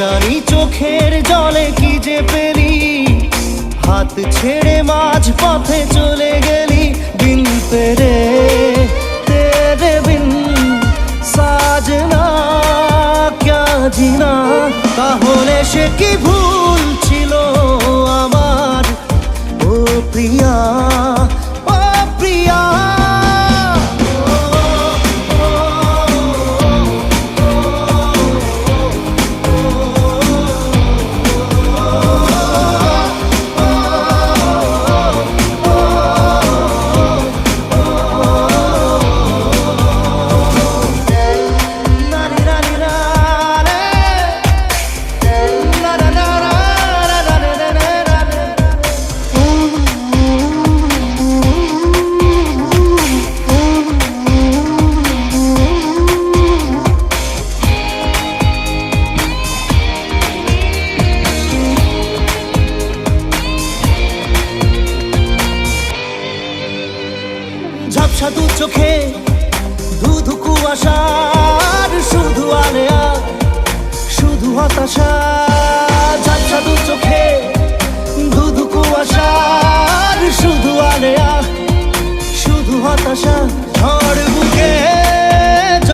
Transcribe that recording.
জানি চোখের জলে কি যে পেলি, হাত ছেড়ে মাঝ পথে চলে গেলি। বিন তেরে তেরে বিন সাজনা ক্যা জিনা। তাহলে সে কি ভুল ছিল আমার, ও প্রিয়া ও প্রিয়া। ঝাপসা দু চোখে ধুধু কুয়াশার শুধু আলেয়া, শুধু হতাশা।